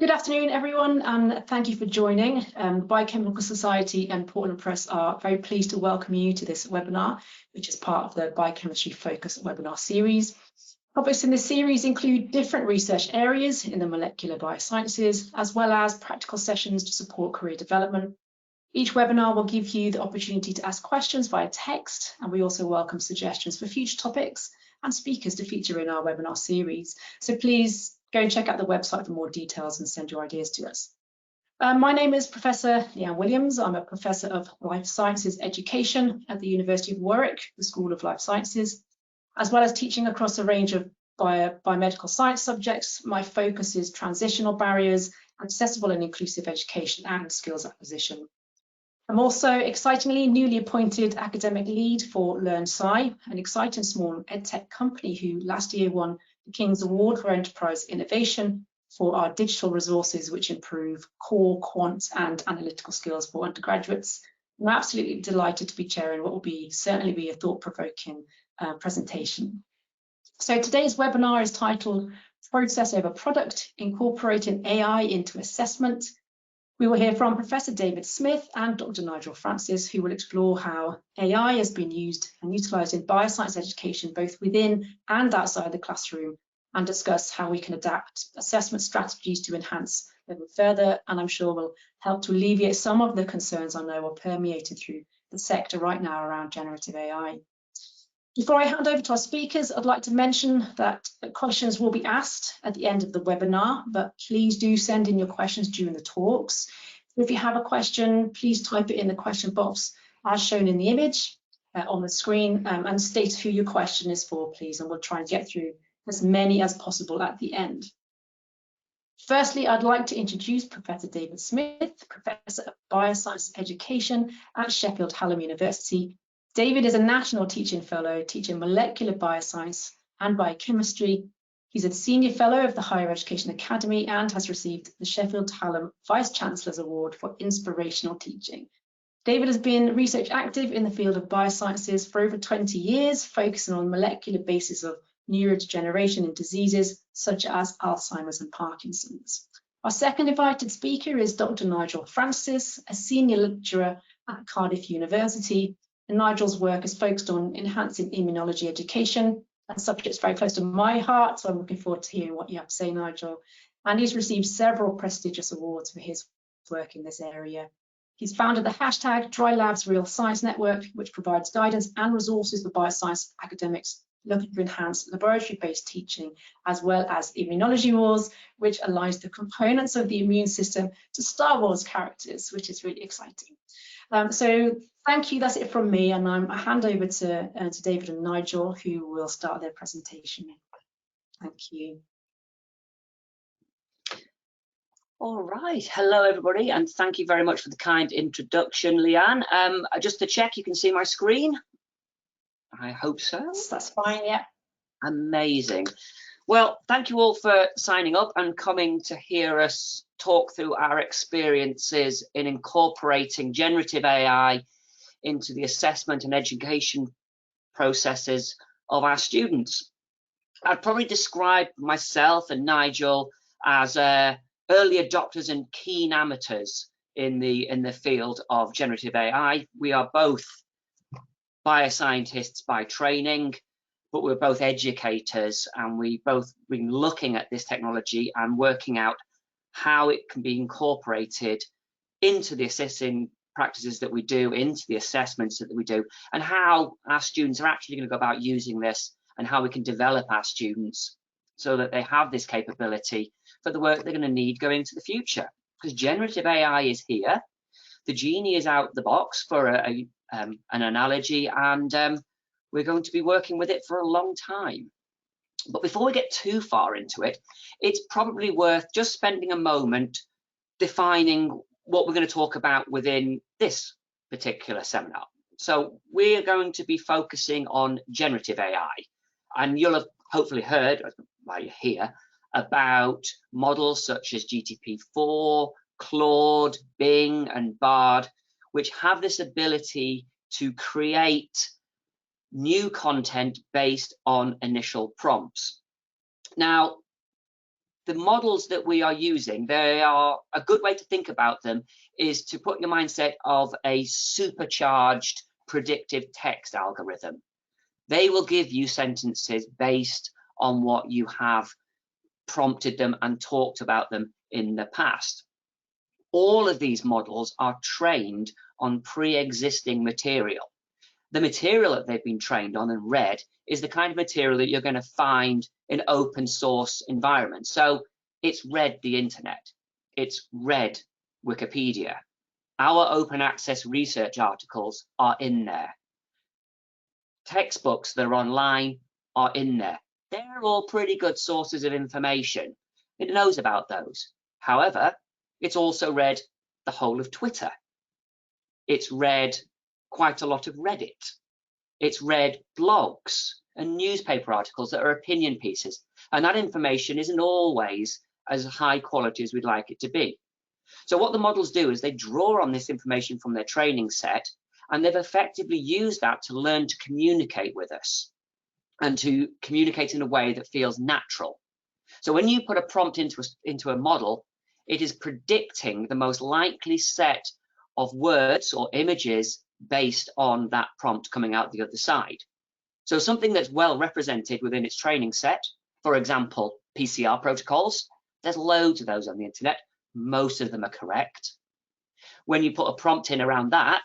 Good afternoon, everyone, and thank you for joining. The Biochemical Society and Portland Press are very pleased to welcome you to this webinar, which is part of the Biochemistry Focus webinar series. Topics in this series include different research areas in the molecular biosciences, as well as practical sessions to support career development. Each webinar will give you the opportunity to ask questions via text, and we also welcome suggestions for future topics and speakers to feature in our webinar series. So please go and check out the website for more details and send your ideas to us. My name is Professor Leanne Williams. I'm a Professor of Life Sciences Education at the University of Warwick, the School of Life Sciences. As well as teaching across a range of biomedical science subjects, my focus is transitional barriers, accessible and inclusive education, and skills acquisition. I'm also excitingly newly appointed academic lead for LearnSci, an exciting small edtech company who last year won the King's Award for Enterprise Innovation for our digital resources, which improve core, quant and analytical skills for undergraduates. I'm absolutely delighted to be chairing what will certainly be a thought-provoking presentation. So today's webinar is titled Process over Product, Incorporating AI into Assessment. We will hear from Professor David Smith and Dr. Nigel Francis, who will explore how AI has been used and utilised in bioscience education, both within and outside the classroom, and discuss how we can adapt assessment strategies to enhance them further, and I'm sure will help to alleviate some of the concerns I know are permeated through the sector right now around generative AI. Before I hand over to our speakers, I'd like to mention that questions will be asked at the end of the webinar, but please do send in your questions during the talks. If you have a question, please type it in the question box as shown in the image on the screen and state who your question is for, please, and we'll try and get through as many as possible at the end. Firstly, I'd like to introduce Professor David Smith, Professor of Bioscience Education at Sheffield Hallam University. David is a National Teaching Fellow teaching molecular bioscience and biochemistry. He's a Senior Fellow of the Higher Education Academy and has received the Sheffield Hallam Vice-Chancellor's Award for Inspirational Teaching. David has been research active in the field of biosciences for over 20 years, focusing on molecular basis of neurodegeneration in diseases such as Alzheimer's and Parkinson's. Our second invited speaker is Dr. Nigel Francis, a Senior Lecturer at Cardiff University. And Nigel's work is focused on enhancing immunology education. That subject's very close to my heart, so I'm looking forward to hearing what you have to say, Nigel. And he's received several prestigious awards for his work in this area. He's founded the hashtag Dry Labs Real Science Network, which provides guidance and resources for bioscience academics looking to enhance laboratory-based teaching, as well as Immunology Wars, which aligns the components of the immune system to Star Wars characters, which is really exciting. So thank you, that's it from me, and I hand over to David and Nigel, who will start their presentation. Thank you. All right, hello everybody, and thank you very much for the kind introduction, Leanne. Just to check, you can see my screen? I hope so. That's fine, yeah. Amazing. Well, thank you all for signing up and coming to hear us talk through our experiences in incorporating generative AI into the assessment and education processes of our students. I'd probably describe myself and Nigel as early adopters and keen amateurs in the field of generative AI. We are both bioscientists by training, but we're both educators, and we've both been looking at this technology and working out how it can be incorporated into the assessing practices that we do, into the assessments that we do, and how our students are actually going to go about using this, and how we can develop our students so that they have this capability for the work they're going to need going into the future. Because generative AI is here, the genie is out the box, for an analogy, and we're going to be working with it for a long time. But before we get too far into it, it's probably worth just spending a moment defining what we're going to talk about within this particular seminar. So we're going to be focusing on generative AI, and you'll have hopefully heard, while you're here, about models such as GPT-4, Claude, Bing, and Bard, which have this ability to create new content based on initial prompts. Now, the models that we are using, they are a good way to think about them is to put your mindset of a supercharged predictive text algorithm. They will give you sentences based on what you have prompted them and talked about them in the past. All of these models are trained on pre-existing material. The material that they've been trained on and read is the kind of material that you're going to find in open source environments. So it's read the internet, it's read Wikipedia. Our open access research articles are in there. Textbooks that are online are in there. They're all pretty good sources of information. It knows about those. However, it's also read the whole of Twitter. It's read quite a lot of Reddit. It's read blogs and newspaper articles that are opinion pieces. And that information isn't always as high quality as we'd like it to be. So what the models do is they draw on this information from their training set, and they've effectively used that to learn to communicate with us and to communicate in a way that feels natural. So when you put a prompt into a model, it is predicting the most likely set of words or images based on that prompt coming out the other side. So something that's well represented within its training set, for example, PCR protocols, there's loads of those on the internet. Most of them are correct. When you put a prompt in around that,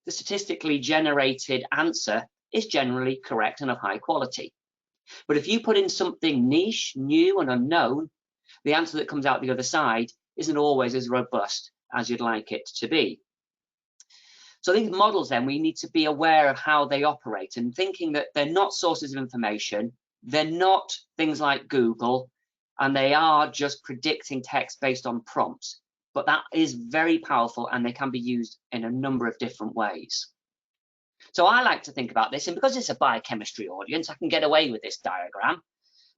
the statistically generated answer is generally correct and of high quality. But if you put in something niche, new and unknown, the answer that comes out the other side isn't always as robust as you'd like it to be. So these models then, we need to be aware of how they operate and thinking that they're not sources of information, they're not things like Google, and they are just predicting text based on prompts. But that is very powerful and they can be used in a number of different ways. So I like to think about this, and because it's a biochemistry audience, I can get away with this diagram.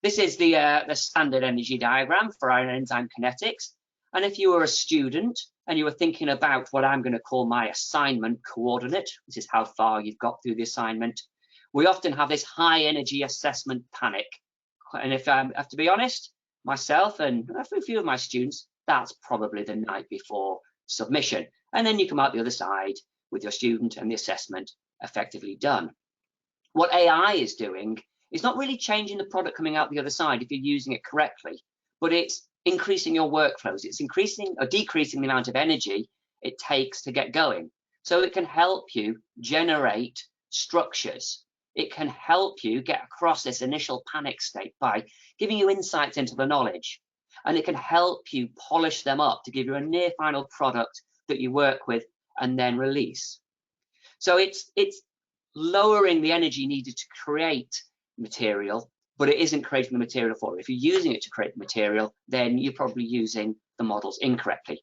This is the standard energy diagram for our enzyme kinetics. And if you were a student and you were thinking about what I'm going to call my assignment coordinate, which is how far you've got through the assignment, we often have this high energy assessment panic. And if I have to be honest, myself and a few of my students, that's probably the night before submission. And then you come out the other side with your student and the assessment effectively done. What AI is doing is not really changing the product coming out the other side if you're using it correctly, but it's increasing your workflows. It's increasing or decreasing the amount of energy it takes to get going. So it can help you generate structures. It can help you get across this initial panic state by giving you insights into the knowledge. And it can help you polish them up to give you a near final product that you work with and then release. So it's lowering the energy needed to create material, but it isn't creating the material for it. If you're using it to create material, then you're probably using the models incorrectly.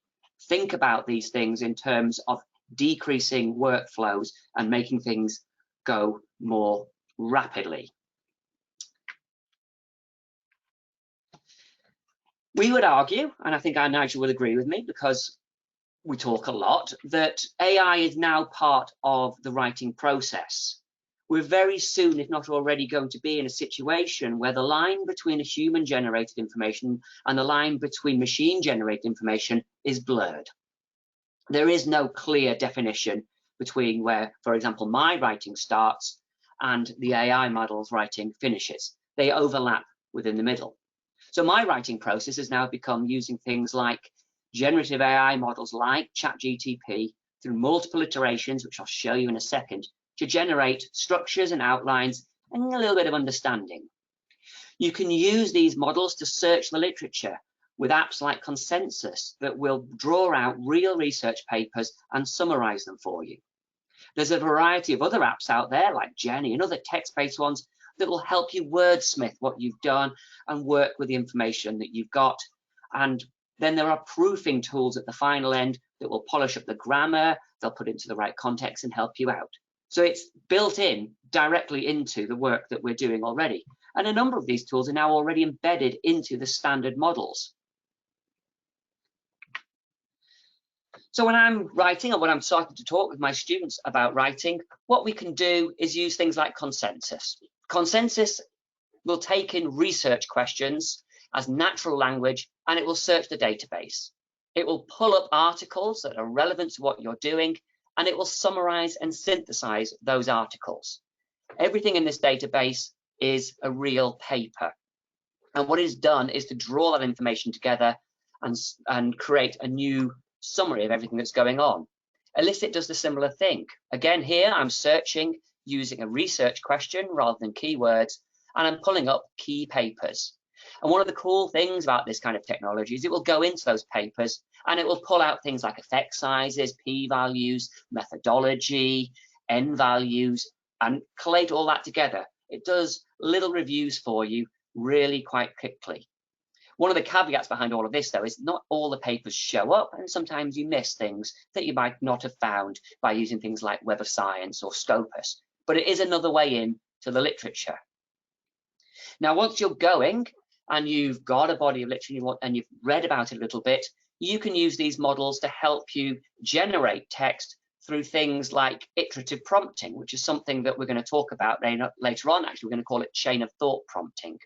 Think about these things in terms of decreasing workflows and making things go more rapidly. We would argue, and I think Nigel will agree with me because we talk a lot, that AI is now part of the writing process. We're very soon, if not already, going to be in a situation where the line between a human-generated information and the line between machine-generated information is blurred. There is no clear definition between where, for example, my writing starts and the AI model's writing finishes. They overlap within the middle. So my writing process has now become using things like generative AI models like ChatGPT through multiple iterations, which I'll show you in a second, to generate structures and outlines and a little bit of understanding. You can use these models to search the literature with apps like Consensus that will draw out real research papers and summarize them for you. There's a variety of other apps out there like Jenny and other text-based ones that will help you wordsmith what you've done and work with the information that you've got. And then there are proofing tools at the final end that will polish up the grammar, they'll put it into the right context and help you out. So it's built in directly into the work that we're doing already. And a number of these tools are now already embedded into the standard models. So when I'm writing or when I'm starting to talk with my students about writing, what we can do is use things like Consensus. Consensus will take in research questions as natural language, and it will search the database. It will pull up articles that are relevant to what you're doing, and it will summarize and synthesize those articles. Everything in this database is a real paper. And what it's done is to draw that information together and create a new summary of everything that's going on. Elicit does the similar thing. Again, here I'm searching using a research question rather than keywords, and I'm pulling up key papers. And one of the cool things about this kind of technology is it will go into those papers and it will pull out things like effect sizes, p-values, methodology, n-values, and collate all that together. It does little reviews for you really quite quickly. One of the caveats behind all of this, though, is not all the papers show up, and sometimes you miss things that you might not have found by using things like Web of Science or Scopus, but it is another way in to the literature. Now, once you're going and you've got a body of literature and you've read about it a little bit, you can use these models to help you generate text through things like iterative prompting, which is something that we're going to talk about later on. Actually, we're going to call it chain of thought prompting.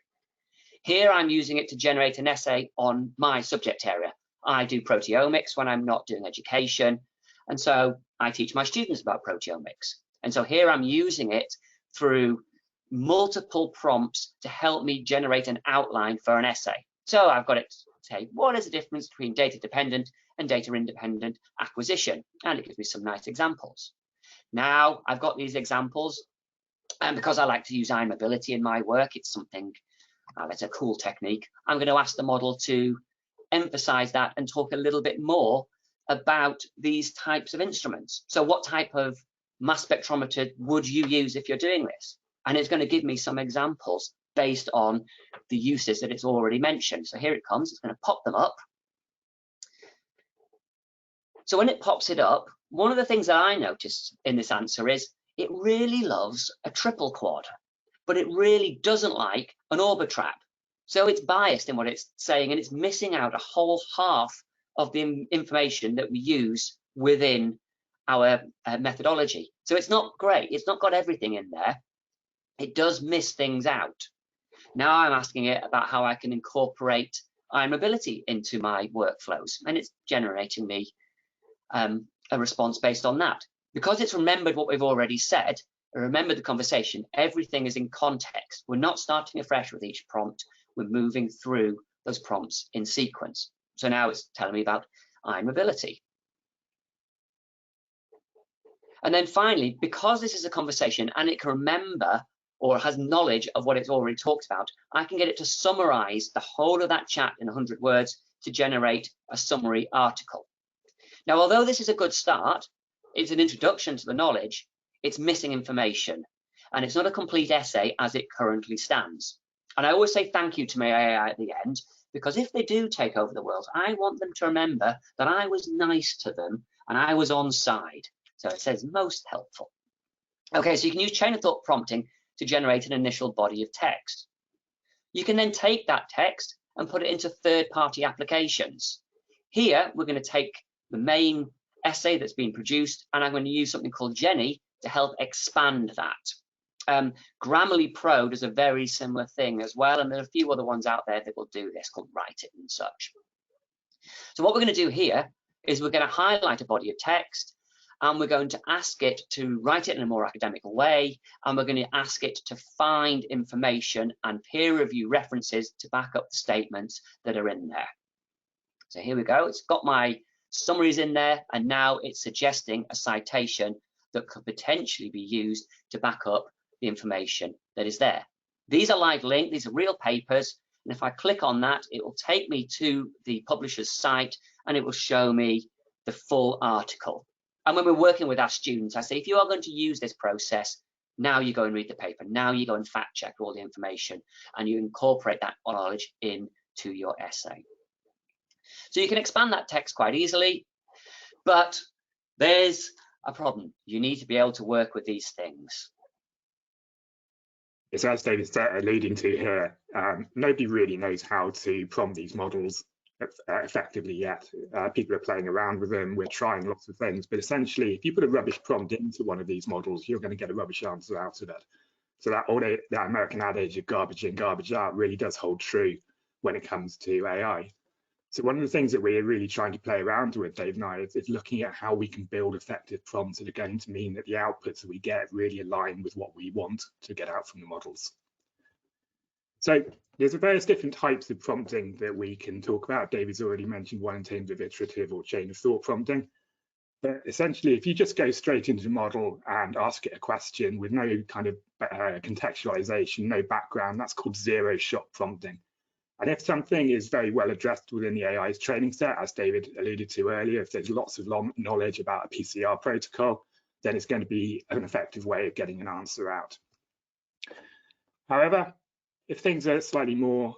Here I'm using it to generate an essay on my subject area. I do proteomics when I'm not doing education, and so I teach my students about proteomics. And so here I'm using it through multiple prompts to help me generate an outline for an essay. So I've got it to say, what is the difference between data dependent and data independent acquisition? And it gives me some nice examples. Now I've got these examples, and because I like to use iMobility in my work, it's something that's a cool technique. I'm going to ask the model to emphasize that and talk a little bit more about these types of instruments. So what type of mass spectrometer would you use if you're doing this? And it's going to give me some examples based on the uses that it's already mentioned. So here it comes. It's going to pop them up. So when it pops it up, one of the things that I noticed in this answer is it really loves a triple quad, but it really doesn't like an orbitrap. So it's biased in what it's saying, and it's missing out a whole half of the information that we use within our methodology. So it's not great. It's not got everything in there. It does miss things out. Now I'm asking it about how I can incorporate iMobility into my workflows, and it's generating me a response based on that. Because it's remembered what we've already said, remember the conversation, everything is in context. We're not starting afresh with each prompt. We're moving through those prompts in sequence. So now it's telling me about iMobility. And then finally, because this is a conversation and it can remember or has knowledge of what it's already talked about, I can get it to summarize the whole of that chat in 100 words to generate a summary article. Now, although this is a good start, it's an introduction to the knowledge, it's missing information, and it's not a complete essay as it currently stands. And I always say thank you to my AI at the end, because if they do take over the world, I want them to remember that I was nice to them and I was on side. So it says most helpful. Okay, so you can use chain of thought prompting to generate an initial body of text. You can then take that text and put it into third-party applications. Here, we're going to take the main essay that's been produced, and I'm going to use something called Jenny to help expand that. Grammarly Pro does a very similar thing as well, and there are a few other ones out there that will do this, called Write It and such. So what we're going to do here is we're going to highlight a body of text, and we're going to ask it to write it in a more academical way, and we're going to ask it to find information and peer review references to back up the statements that are in there. So here we go. It's got my summaries in there, and now it's suggesting a citation that could potentially be used to back up the information that is there. These are live linked, these are real papers, and if I click on that, it will take me to the publisher's site and it will show me the full article. And when we're working with our students, I say, if you are going to use this process, now you go and read the paper, now you go and fact check all the information, and you incorporate that knowledge into your essay. So you can expand that text quite easily, but there's a problem. You need to be able to work with these things. So as David's alluding to here, nobody really knows how to prompt these models effectively yet. People are playing around with them, we're trying lots of things, but essentially if you put a rubbish prompt into one of these models, you're going to get a rubbish answer out of it. So that American adage of garbage in, garbage out really does hold true when it comes to AI. So one of the things that we're really trying to play around with, Dave and I, is looking at how we can build effective prompts that are going to mean that the outputs that we get really align with what we want to get out from the models. So there's various different types of prompting that we can talk about. David's already mentioned one in terms of iterative or chain of thought prompting. But essentially, if you just go straight into the model and ask it a question with no kind of contextualization, no background, that's called zero-shot prompting. And if something is very well addressed within the AI's training set, as David alluded to earlier, if there's lots of knowledge about a PCR protocol, then it's going to be an effective way of getting an answer out. However, if things are slightly more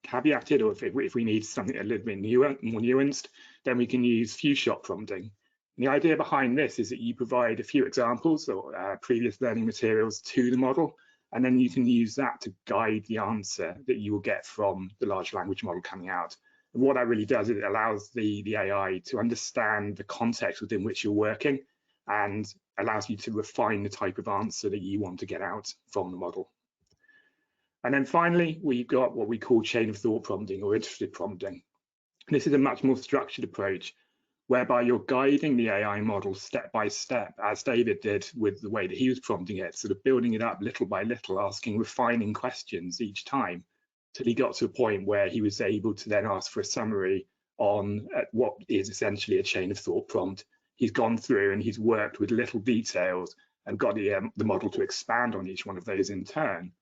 caveated, or if we need something a little bit more nuanced, then we can use few-shot prompting. And the idea behind this is that you provide a few examples or previous learning materials to the model, and then you can use that to guide the answer that you will get from the large language model coming out. And what that really does is it allows the AI to understand the context within which you're working and allows you to refine the type of answer that you want to get out from the model. And then finally, we've got what we call chain of thought prompting or iterative prompting. This is a much more structured approach whereby you're guiding the AI model step by step, as David did with the way that he was prompting it, sort of building it up little by little, asking refining questions each time, till he got to a point where he was able to then ask for a summary on what is essentially a chain of thought prompt. He's gone through and he's worked with little details and got the model to expand on each one of those in turn.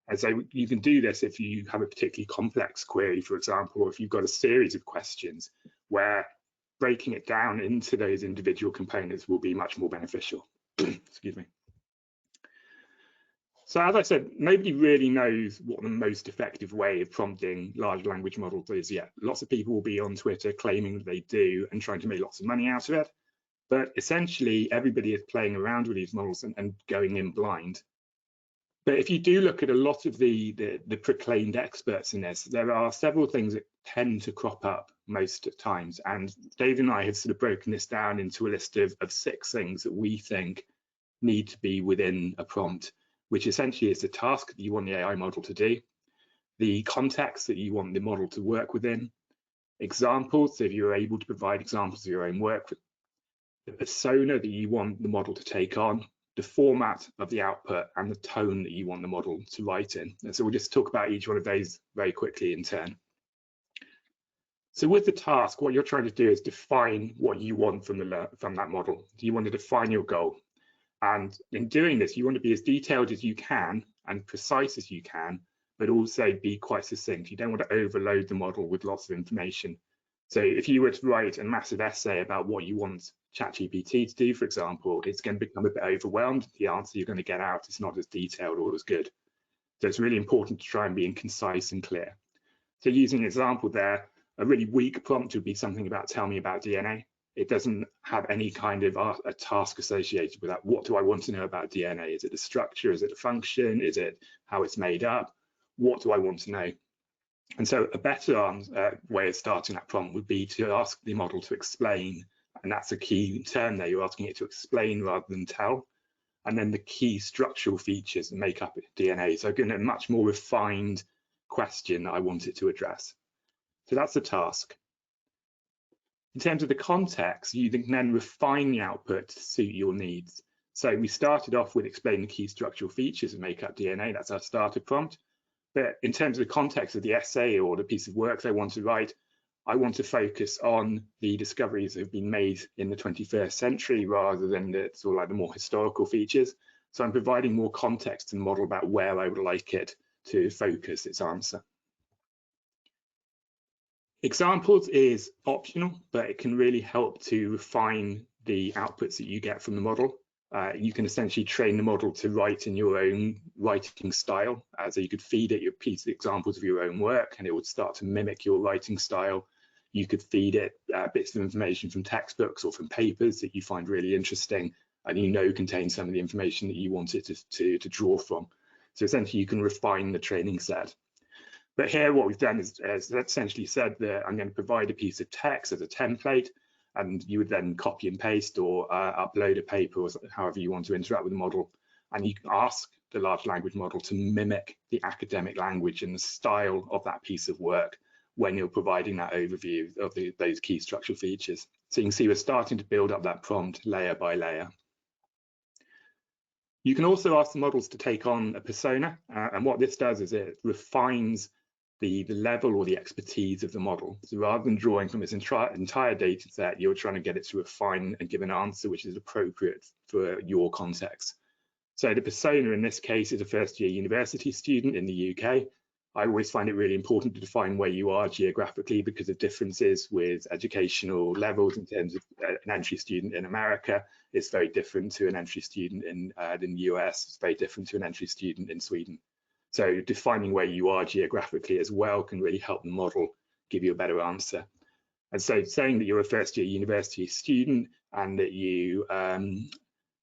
And so you can do this if you have a particularly complex query, for example, or if you've got a series of questions where breaking it down into those individual components will be much more beneficial. Excuse me. So as I said, nobody really knows what the most effective way of prompting large language models is yet. Lots of people will be on Twitter claiming that they do and trying to make lots of money out of it. But essentially, everybody is playing around with these models and going in blind. But if you do look at a lot of the proclaimed experts in this, there are several things that tend to crop up most times. And Dave and I have sort of broken this down into a list of 6 things that we think need to be within a prompt, which essentially is the task that you want the AI model to do, the context that you want the model to work within, examples, so if you're able to provide examples of your own work, the persona that you want the model to take on, the format of the output, and the tone that you want the model to write in. And so we'll just talk about each one of those very quickly in turn. So with the task, what you're trying to do is define what you want from that model. You want to define your goal. And in doing this, you want to be as detailed as you can and precise as you can, but also be quite succinct. You don't want to overload the model with lots of information. So if you were to write a massive essay about what you want ChatGPT to do, for example, it's going to become a bit overwhelmed. The answer you're going to get out is not as detailed or as good. So it's really important to try and be concise and clear. So using an example there, a really weak prompt would be something about tell me about DNA. It doesn't have any kind of a task associated with that. What do I want to know about DNA? Is it the structure? Is it the function? Is it how it's made up? What do I want to know? And so a better way of starting that prompt would be to ask the model to explain. And that's a key term there. You're asking it to explain rather than tell. And then the key structural features that make up DNA. So again, a much more refined question I want it to address. So that's the task. In terms of the context, you can then refine the output to suit your needs. So we started off with explaining the key structural features that make up DNA. That's our starter prompt. But in terms of the context of the essay or the piece of work they want to write, I want to focus on the discoveries that have been made in the 21st century rather than the sort of like the more historical features. So I'm providing more context to the model about where I would like it to focus its answer. Examples is optional, but it can really help to refine the outputs that you get from the model. You can essentially train the model to write in your own writing style. So you could feed it your piece of examples of your own work and it would start to mimic your writing style. You could feed it bits of information from textbooks or from papers that you find really interesting and you know contain some of the information that you want it to draw from. So essentially you can refine the training set. But here what we've done is essentially said that I'm going to provide a piece of text as a template, and you would then copy and paste or upload a paper or however you want to interact with the model. And you can ask the large language model to mimic the academic language and the style of that piece of work when you're providing that overview of those key structural features. So you can see we're starting to build up that prompt layer by layer. You can also ask the models to take on a persona, and what this does is it refines the level or the expertise of the model. So rather than drawing from its entire data set, you're trying to get it to refine and give an answer which is appropriate for your context. So the persona in this case is a first-year university student in the UK. I always find it really important to define where you are geographically because of differences with educational levels. In terms of an entry student in America, it's very different to an entry student in the US. It's very different to an entry student in Sweden. So defining where you are geographically as well can really help the model give you a better answer. And so saying that you're a first-year university student and that you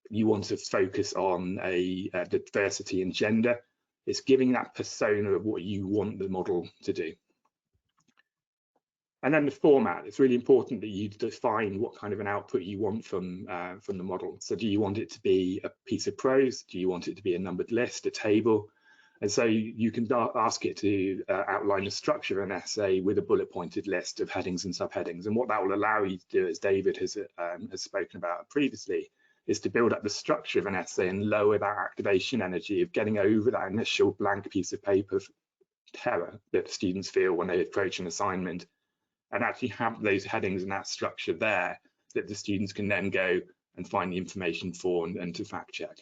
want to focus on diversity and gender, it's giving that persona of what you want the model to do. And then the format, it's really important that you define what kind of an output you want from the model. So do you want it to be a piece of prose? Do you want it to be a numbered list, a table? And so you can ask it to outline the structure of an essay with a bullet pointed list of headings and subheadings. And what that will allow you to do, as David has spoken about previously, is to build up the structure of an essay and lower that activation energy of getting over that initial blank piece of paper terror that students feel when they approach an assignment, and actually have those headings and that structure there that the students can then go and find the information for and to fact check.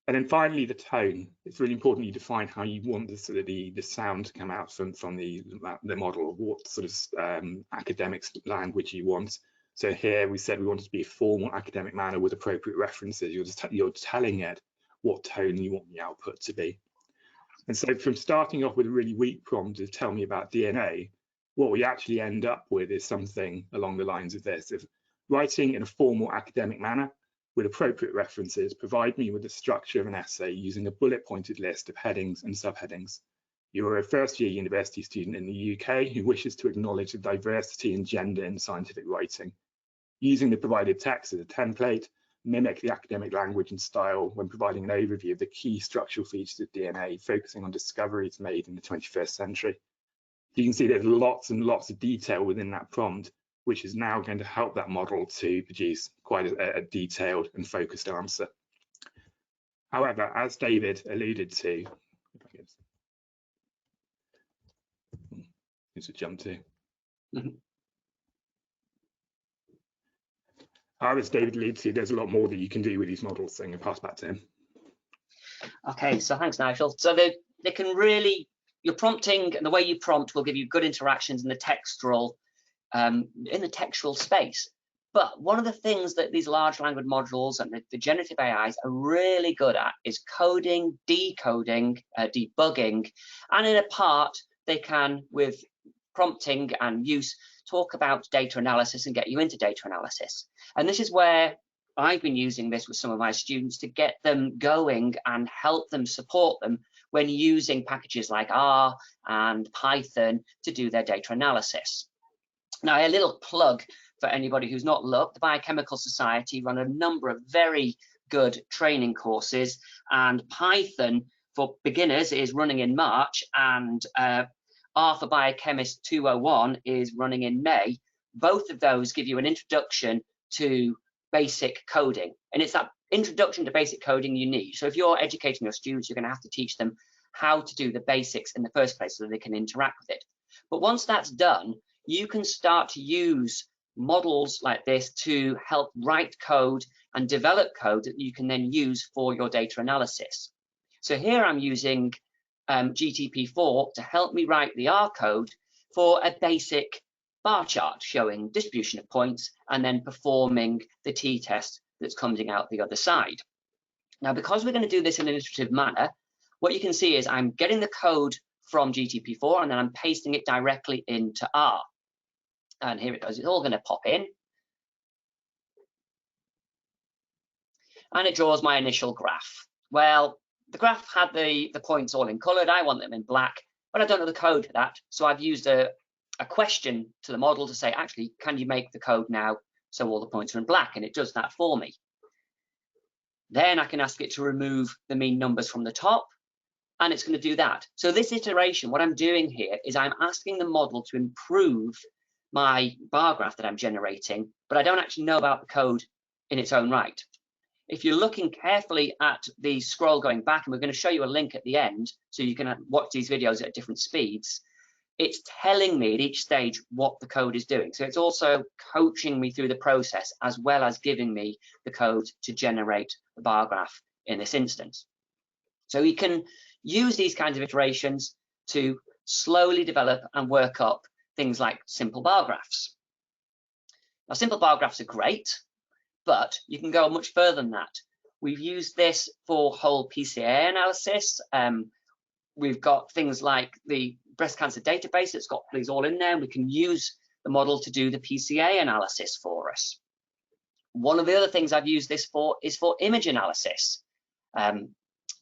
And then finally, the tone. It's really important you define how you want the sound to come out from the model, what sort of academic language you want. So here we said we want it to be a formal academic manner with appropriate references. You're telling it what tone you want the output to be. And so from starting off with a really weak prompt to tell me about DNA, what we actually end up with is something along the lines of this: of writing in a formal academic manner with appropriate references, provide me with the structure of an essay using a bullet pointed list of headings and subheadings. You are a first year university student in the UK who wishes to acknowledge the diversity and gender in scientific writing. Using the provided text as a template, mimic the academic language and style when providing an overview of the key structural features of DNA, focusing on discoveries made in the 21st century. You can see there's lots and lots of detail within that prompt, which is now going to help that model to produce quite a detailed and focused answer. However, as David alluded to, who's a jump to? As David alluded to, there's a lot more that you can do with these models, so I'm going to pass back to him. Okay, so thanks, Nigel. So they can really, your prompting and the way you prompt will give you good interactions in the textual space. But one of the things that these large language models and the generative AIs are really good at is coding, decoding, debugging, and in a part they can, with prompting and use, talk about data analysis and get you into data analysis. And this is where I've been using this with some of my students to get them going and help them, support them when using packages like R and Python to do their data analysis. Now, a little plug for anybody who's not looked: the Biochemical Society run a number of very good training courses, and Python for beginners is running in March, and R for Biochemist 201 is running in May. Both of those give you an introduction to basic coding, and it's that introduction to basic coding you need. So if you're educating your students, you're going to have to teach them how to do the basics in the first place so that they can interact with it. But once that's done, you can start to use models like this to help write code and develop code that you can then use for your data analysis. So here I'm using GTP4 to help me write the R code for a basic bar chart showing distribution of points and then performing the t-test that's coming out the other side. Now, because we're going to do this in an iterative manner, what you can see is I'm getting the code from GTP4 and then I'm pasting it directly into R. And here it goes, it's all going to pop in. And it draws my initial graph. Well, the graph had the points all in colored. I want them in black, but I don't know the code for that. So I've used a question to the model to say, actually, can you make the code now so all the points are in black? And it does that for me. Then I can ask it to remove the mean numbers from the top, and it's going to do that. So this iteration, what I'm doing here is I'm asking the model to improve my bar graph that I'm generating, but I don't actually know about the code in its own right. If you're looking carefully at the scroll going back, and we're going to show you a link at the end so you can watch these videos at different speeds, it's telling me at each stage what the code is doing. So it's also coaching me through the process as well as giving me the code to generate the bar graph in this instance. So you can use these kinds of iterations to slowly develop and work up things like simple bar graphs. Now, simple bar graphs are great, but you can go much further than that. We've used this for whole PCA analysis. We've got things like the breast cancer database that's got these all in there, and we can use the model to do the PCA analysis for us. One of the other things I've used this for is for image analysis.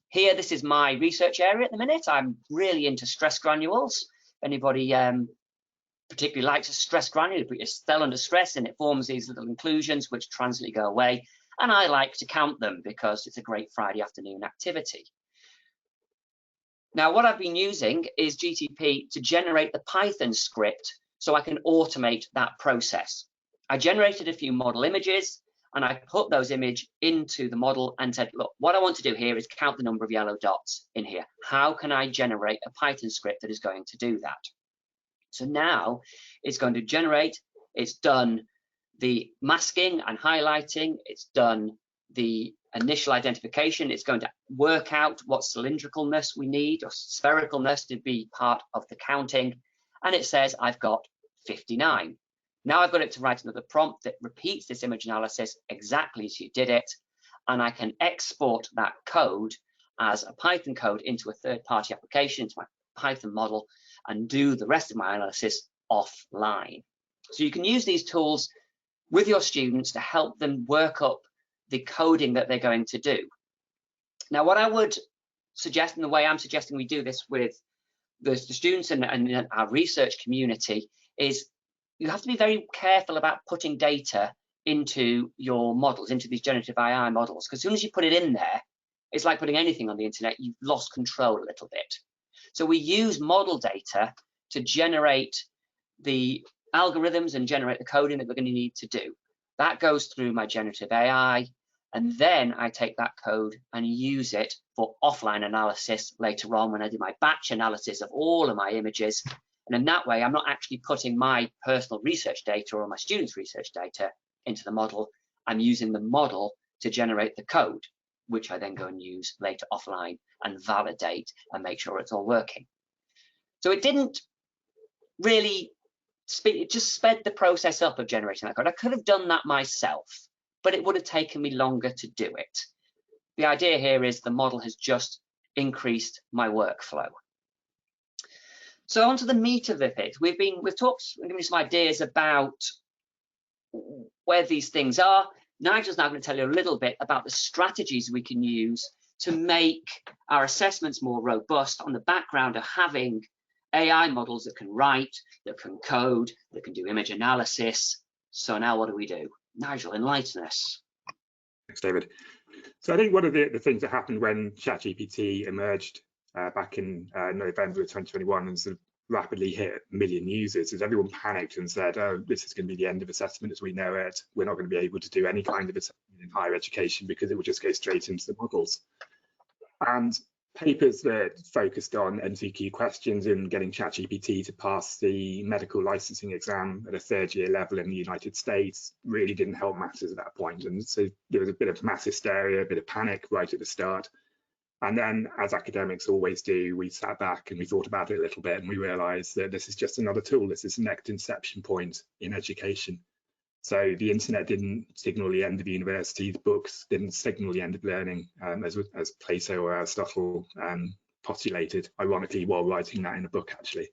Here, this is my research area at the minute. I'm really into stress granules. Anybody particularly likes a stress granule, put your cell under stress and it forms these little inclusions which transiently go away. And I like to count them because it's a great Friday afternoon activity. Now, what I've been using is GTP to generate the Python script so I can automate that process. I generated a few model images and I put those images into the model and said, look, what I want to do here is count the number of yellow dots in here. How can I generate a Python script that is going to do that? So now it's going to generate, it's done the masking and highlighting, it's done the initial identification, it's going to work out what cylindricalness we need or sphericalness to be part of the counting, and it says I've got 59. Now I've got it to write another prompt that repeats this image analysis exactly as you did it, and I can export that code as a Python code into a third-party application, into my Python model, and do the rest of my analysis offline. So you can use these tools with your students to help them work up the coding that they're going to do. Now, what I would suggest, and the way I'm suggesting we do this with the students and our research community, is you have to be very careful about putting data into your models, into these generative AI models, because as soon as you put it in there, it's like putting anything on the internet, you've lost control a little bit. So we use model data to generate the algorithms and generate the coding that we're going to need to do. That goes through my generative AI, and then I take that code and use it for offline analysis later on when I do my batch analysis of all of my images. And in that way, I'm not actually putting my personal research data or my students' research data into the model. I'm using the model to generate the code, which I then go and use later offline and validate and make sure it's all working. So it didn't really speed, it just sped the process up of generating that code. I could have done that myself, but it would have taken me longer to do it. The idea here is the model has just increased my workflow. So onto the meat of it. We've talked, given you some ideas about where these things are. Nigel's now going to tell you a little bit about the strategies we can use to make our assessments more robust on the background of having AI models that can write, that can code, that can do image analysis. So now what do? Nigel, enlighten us. Thanks, David. So I think one of the things that happened when ChatGPT emerged back in November of 2021 and sort of rapidly hit 1 million users is everyone panicked and said, oh, this is going to be the end of assessment as we know it. We're not going to be able to do any kind of assessment in higher education because it will just go straight into the models. And papers that focused on MCQ questions and getting ChatGPT to pass the medical licensing exam at a third-year level in the United States really didn't help matters at that point. And so there was a bit of mass hysteria, a bit of panic right at the start. And then, as academics always do, we sat back and we thought about it a little bit and we realized that this is just another tool. This is the next inception point in education. So the internet didn't signal the end of universities, books didn't signal the end of learning, as Plato or Aristotle postulated, ironically, while writing that in a book, actually.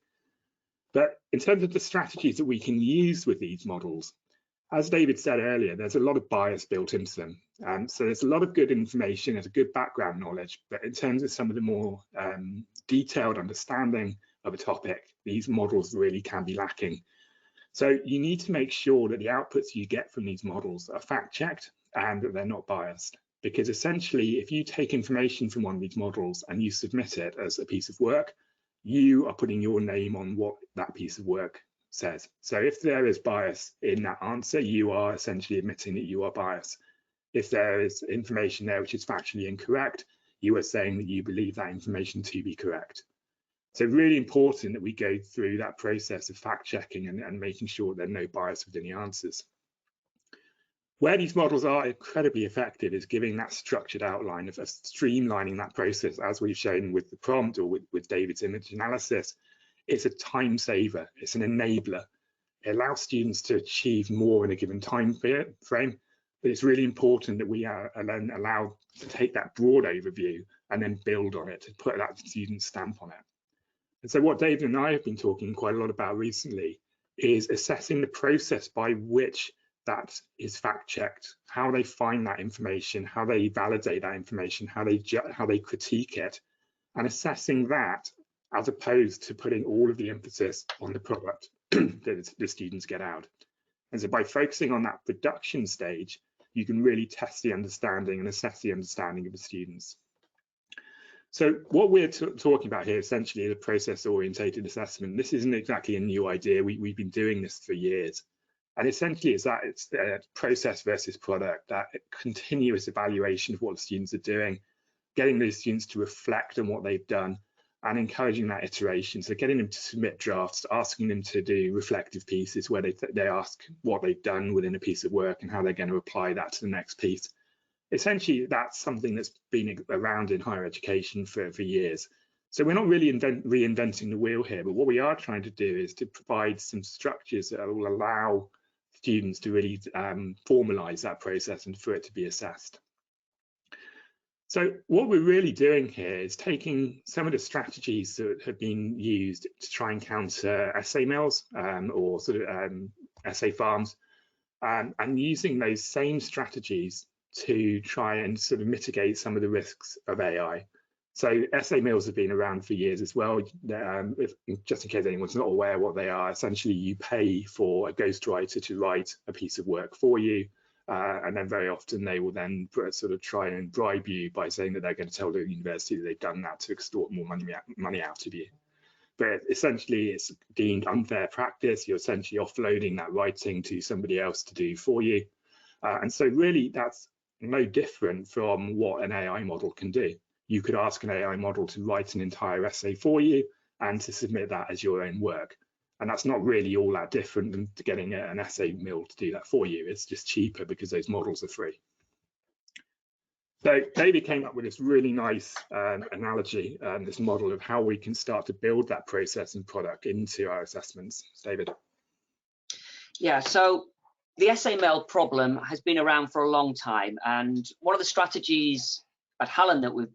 But in terms of the strategies that we can use with these models, as David said earlier, there's a lot of bias built into them. So there's a lot of good information, there's a good background knowledge, but in terms of some of the more detailed understanding of a topic, these models really can be lacking. So you need to make sure that the outputs you get from these models are fact-checked and that they're not biased. because essentially, if you take information from one of these models and you submit it as a piece of work, you are putting your name on what that piece of work says. So if there is bias in that answer, you are essentially admitting that you are biased. If there is information there which is factually incorrect, you are saying that you believe that information to be correct. So really important that we go through that process of fact checking and making sure there's no bias within the answers. Where these models are incredibly effective is giving that structured outline of streamlining that process, as we've shown with the prompt or with David's image analysis. It's a time saver, it's an enabler. It allows students to achieve more in a given time frame, but it's really important that we are then allowed to take that broad overview and then build on it, to put that student stamp on it. And so what David and I have been talking quite a lot about recently is assessing the process by which that is fact checked, how they find that information, how they validate that information, how they critique it, and assessing that as opposed to putting all of the emphasis on the product that the students get out. And so by focusing on that production stage, you can really test the understanding and assess the understanding of the students. So what we're talking about here essentially is a process-orientated assessment. This isn't exactly a new idea. We've been doing this for years. And essentially it's process versus product, that continuous evaluation of what the students are doing, getting those students to reflect on what they've done and encouraging that iteration. So getting them to submit drafts, asking them to do reflective pieces where they ask what they've done within a piece of work and how they're going to apply that to the next piece. Essentially, that's something that's been around in higher education for years. So we're not really reinventing the wheel here, but what we are trying to do is to provide some structures that will allow students to really formalize that process and for it to be assessed. So what we're really doing here is taking some of the strategies that have been used to try and counter essay mills or sort of essay farms, and using those same strategies to try and sort of mitigate some of the risks of AI. So essay mills have been around for years as well. Just in case anyone's not aware what they are, essentially you pay for a ghostwriter to write a piece of work for you, and then very often they will then sort of try and bribe you by saying that they're going to tell the university that they've done that to extort more money out of you. But essentially it's deemed unfair practice. You're essentially offloading that writing to somebody else to do for you. And so really that's no different from what an AI model can do. You could ask an AI model to write an entire essay for you and to submit that as your own work. And that's not really all that different than getting an essay mill to do that for you. It's just cheaper because those models are free. So David came up with this really nice analogy, this model of how we can start to build that process and product into our assessments. David. Yeah, so the essay mill problem has been around for a long time. And one of the strategies at Hallam that we've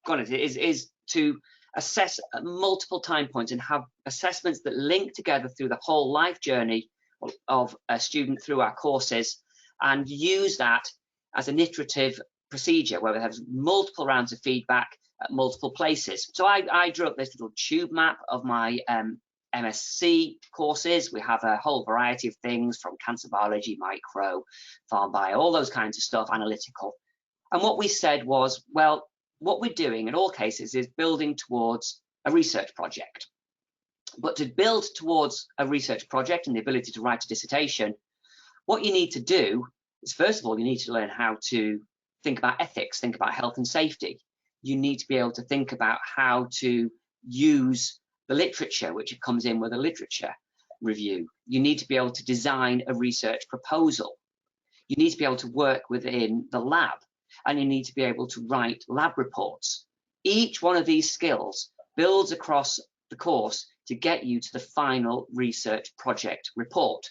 got at is to assess at multiple time points and have assessments that link together through the whole life journey of a student through our courses, and use that as an iterative procedure where we have multiple rounds of feedback at multiple places. So I drew up this little tube map of my MSc courses. We have a whole variety of things from cancer biology, micro, farm bio, all those kinds of stuff, analytical. And what we said was, well, what we're doing in all cases is building towards a research project. But to build towards a research project and the ability to write a dissertation, what you need to do is, first of all, you need to learn how to think about ethics, think about health and safety. You need to be able to think about how to use the literature, which comes in with a literature review. You need to be able to design a research proposal. You need to be able to work within the lab, and you need to be able to write lab reports. Each one of these skills builds across the course to get you to the final research project report.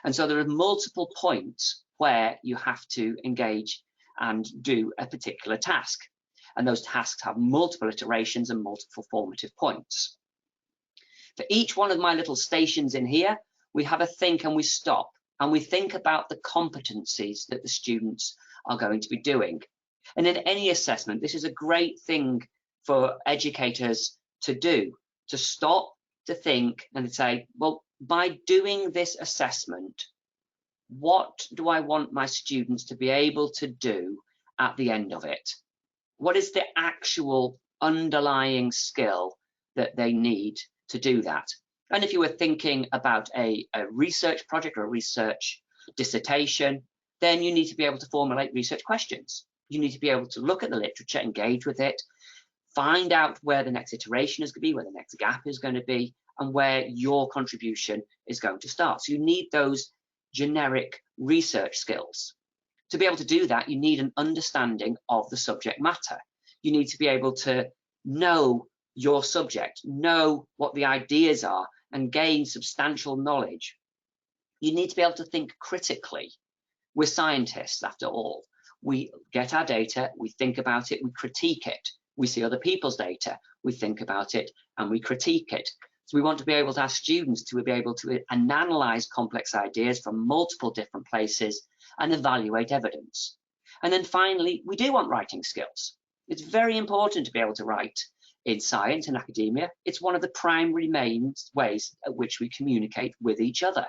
And so there are multiple points where you have to engage and do a particular task. And those tasks have multiple iterations and multiple formative points. For each one of my little stations in here, we have a think and we stop, and we think about the competencies that the students are going to be doing. And in any assessment, this is a great thing for educators to do, to stop, to think and to say, well, by doing this assessment, what do I want my students to be able to do at the end of it? What is the actual underlying skill that they need to do that? And if you were thinking about a research project or a research dissertation, then you need to be able to formulate research questions. You need to be able to look at the literature, engage with it, find out where the next iteration is going to be, where the next gap is going to be, and where your contribution is going to start. So you need those generic research skills. To be able to do that, you need an understanding of the subject matter. You need to be able to know your subject, know what the ideas are, and gain substantial knowledge. You need to be able to think critically. We're scientists, after all. We get our data, we think about it, we critique it. We see other people's data, we think about it, and we critique it. So we want to be able to ask students to be able to analyze complex ideas from multiple different places and evaluate evidence. And then finally, we do want writing skills. It's very important to be able to write in science and academia. It's one of the primary main ways at which we communicate with each other.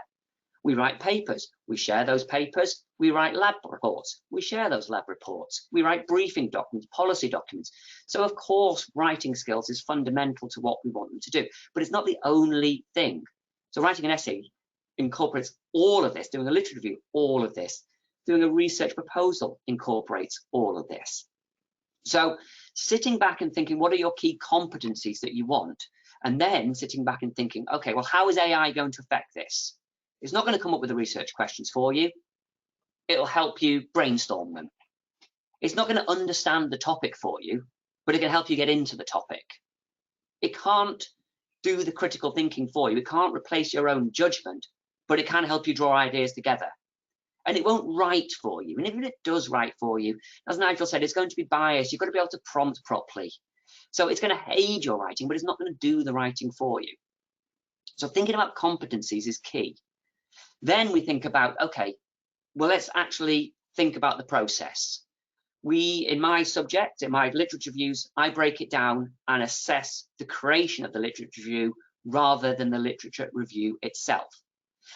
We write papers, we share those papers. We write lab reports, we share those lab reports. We write briefing documents, policy documents. So of course, writing skills is fundamental to what we want them to do, but it's not the only thing. So writing an essay incorporates all of this, doing a literature review, all of this. Doing a research proposal incorporates all of this. So sitting back and thinking, what are your key competencies that you want? And then sitting back and thinking, okay, well, how is AI going to affect this? It's not going to come up with the research questions for you. It'll help you brainstorm them. It's not going to understand the topic for you, but it can help you get into the topic. It can't do the critical thinking for you. It can't replace your own judgment, but it can help you draw ideas together. And it won't write for you. And even if it does write for you, as Nigel said, it's going to be biased. You've got to be able to prompt properly. So it's going to aid your writing, but it's not going to do the writing for you. So thinking about competencies is key. Then we think about, okay, well, let's actually think about the process. In my subject, in my literature reviews, I break it down and assess the creation of the literature review rather than the literature review itself.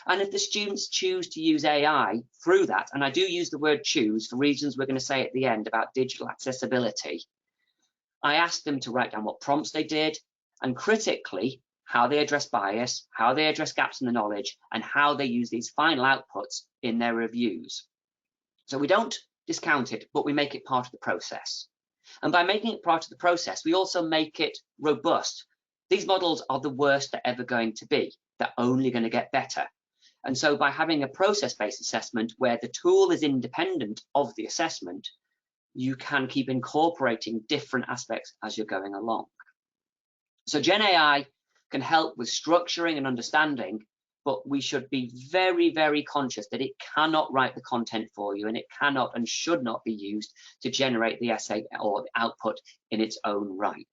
And if the students choose to use AI through that, and I do use the word choose for reasons we're going to say at the end about digital accessibility, I ask them to write down what prompts they did and critically how they address bias, how they address gaps in the knowledge, and how they use these final outputs in their reviews. So we don't discount it, but we make it part of the process. And by making it part of the process, we also make it robust. These models are the worst they're ever going to be. They're only going to get better. And so by having a process-based assessment where the tool is independent of the assessment, you can keep incorporating different aspects as you're going along. So GenAI can help with structuring and understanding, but we should be very, very conscious that it cannot write the content for you, and it cannot and should not be used to generate the essay or the output in its own right.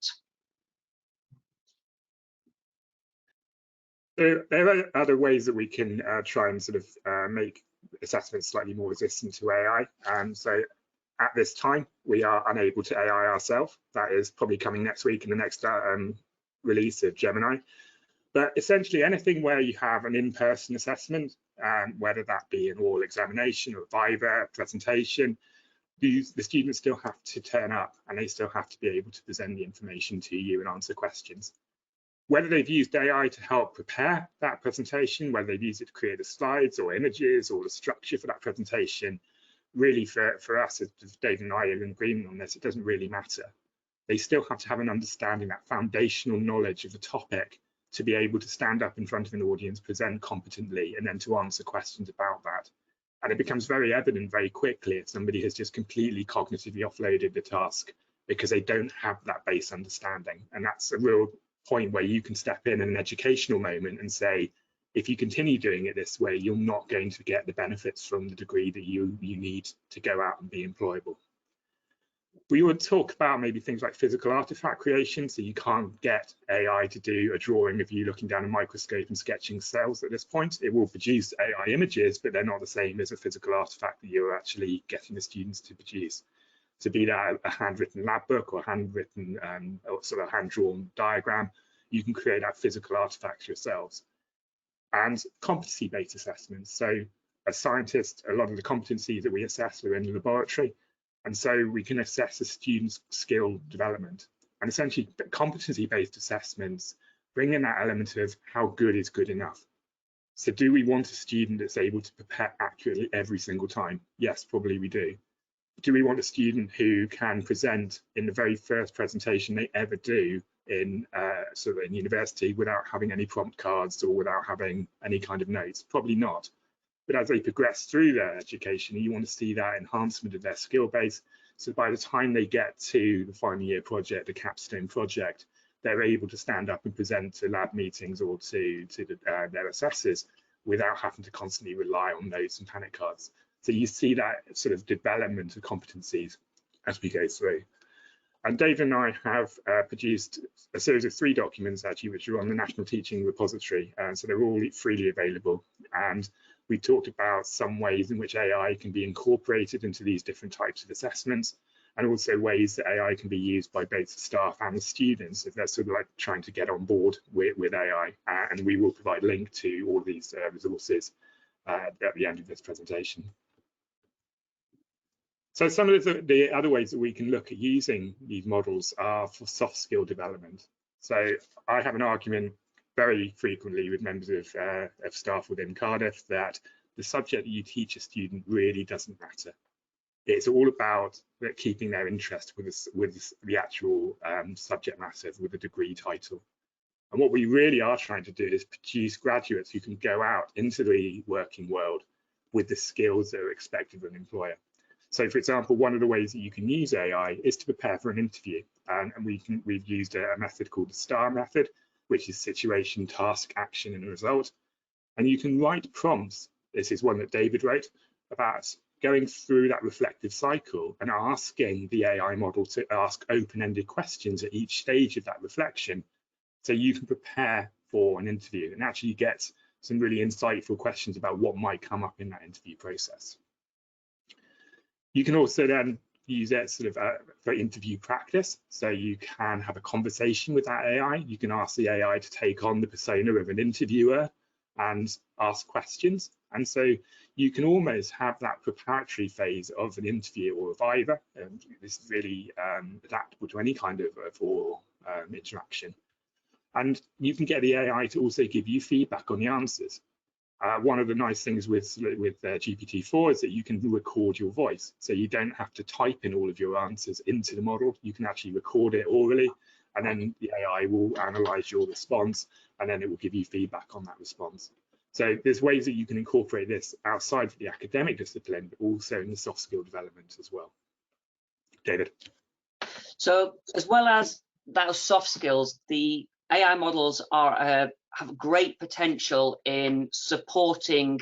There are other ways that we can try and sort of make assessments slightly more resistant to AI. So at this time, we are unable to AI ourselves. That is probably coming next week in the next release of Gemini. But essentially anything where you have an in-person assessment, whether that be an oral examination or Viva presentation, the students still have to turn up and they still have to be able to present the information to you and answer questions. Whether they've used AI to help prepare that presentation, whether they've used it to create the slides or images or the structure for that presentation, really for us, as Dave and I are in agreement on this, it doesn't really matter. They still have to have an understanding, that foundational knowledge of the topic to be able to stand up in front of an audience, present competently, and then to answer questions about that. And it becomes very evident very quickly if somebody has just completely cognitively offloaded the task because they don't have that base understanding. And that's a real point where you can step in an educational moment and say, if you continue doing it this way, you're not going to get the benefits from the degree that you need to go out and be employable. We would talk about maybe things like physical artifact creation. So you can't get AI to do a drawing of you looking down a microscope and sketching cells at this point. It will produce AI images, but they're not the same as a physical artifact that you're actually getting the students to produce. To be that a handwritten lab book or handwritten or sort of hand-drawn diagram, you can create that physical artifact yourselves. And competency-based assessments. So as scientists, a lot of the competencies that we assess are in the laboratory. And so we can assess a student's skill development. And essentially, competency-based assessments bring in that element of how good is good enough. So do we want a student that's able to prepare accurately every single time? Yes, probably we do. Do we want a student who can present in the very first presentation they ever do in in university without having any prompt cards or without having any kind of notes? Probably not. But as they progress through their education, you want to see that enhancement of their skill base. So by the time they get to the final year project, the capstone project, they're able to stand up and present to lab meetings or to their assessors without having to constantly rely on notes and panic cards. So you see that sort of development of competencies as we go through. And David and I have produced a series of 3 documents actually, which are on the National Teaching Repository. So they're all freely available. And we talked about some ways in which AI can be incorporated into these different types of assessments, and also ways that AI can be used by both the staff and the students if they're sort of like trying to get on board with AI. And we will provide a link to all of these resources at the end of this presentation. So some of the other ways that we can look at using these models are for soft skill development. So I have an argument very frequently with members of staff within Cardiff that the subject that you teach a student really doesn't matter. It's all about keeping their interest with the actual subject matter, with the degree title. And what we really are trying to do is produce graduates who can go out into the working world with the skills that are expected of an employer. So, for example, one of the ways that you can use AI is to prepare for an interview. And we've used a method called the STAR method, which is situation, task, action, and result. And you can write prompts. This is one that David wrote about going through that reflective cycle and asking the AI model to ask open-ended questions at each stage of that reflection. So you can prepare for an interview and actually get some really insightful questions about what might come up in that interview process. You can also then use it sort of for interview practice. So you can have a conversation with that AI. You can ask the AI to take on the persona of an interviewer and ask questions. And so you can almost have that preparatory phase of an interview or a viva. And this is really adaptable to any kind of oral interaction. And you can get the AI to also give you feedback on the answers. One of the nice things with GPT-4 is that you can record your voice. So you don't have to type in all of your answers into the model. You can actually record it orally, and then the AI will analyze your response, and then it will give you feedback on that response. So there's ways that you can incorporate this outside of the academic discipline, but also in the soft skill development as well. David. So as well as those soft skills, the AI models are have great potential in supporting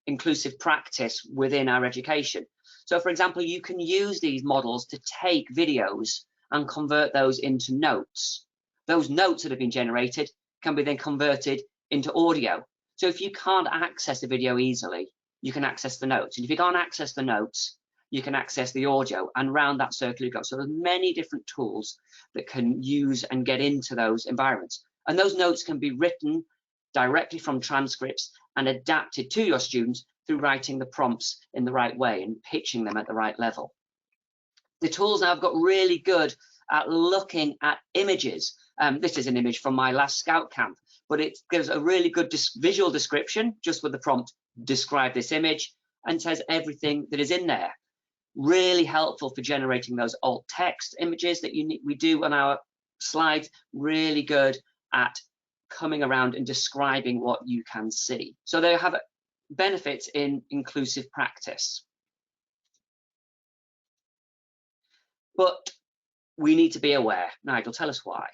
inclusive practice within our education. So, for example, you can use these models to take videos and convert those into notes. Those notes that have been generated can be then converted into audio. So if you can't access the video easily, you can access the notes. And if you can't access the notes, you can access the audio, and round that circle you go. So there's many different tools that can use and get into those environments. And those notes can be written directly from transcripts and adapted to your students through writing the prompts in the right way and pitching them at the right level. The tools now have got really good at looking at images. This is an image from my last Scout camp, but it gives a really good visual description just with the prompt, describe this image, and says everything that is in there. Really helpful for generating those alt text images that we do on our slides. Really good at coming around and describing what you can see. So they have benefits in inclusive practice. But we need to be aware. Nigel, tell us why.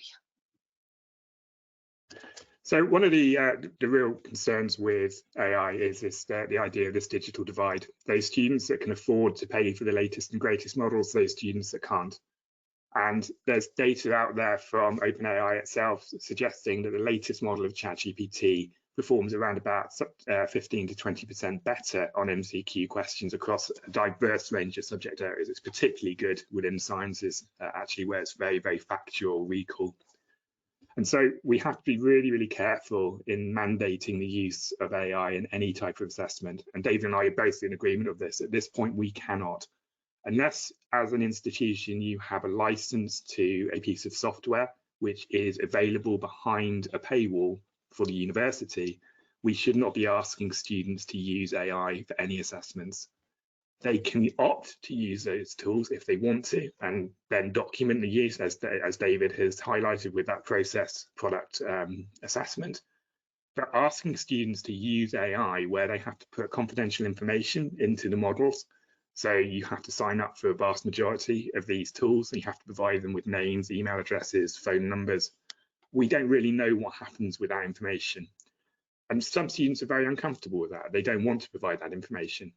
So one of the real concerns with AI is the idea of this digital divide. Those students that can afford to pay for the latest and greatest models, those students that can't. And there's data out there from OpenAI itself suggesting that the latest model of ChatGPT performs around about 15 to 20% better on MCQ questions across a diverse range of subject areas. It's particularly good within sciences, actually, where it's very, very factual recall. And so we have to be really, really careful in mandating the use of AI in any type of assessment. And David and I are both in agreement of this. At this point, we cannot. unless as an institution you have a license to a piece of software which is available behind a paywall for the university, we should not be asking students to use AI for any assessments. They can opt to use those tools if they want to, and then document the use as David has highlighted with that process product assessment. But asking students to use AI where they have to put confidential information into the models, so you have to sign up for a vast majority of these tools, and you have to provide them with names, email addresses, phone numbers. We don't really know what happens with that information. And some students are very uncomfortable with that. They don't want to provide that information.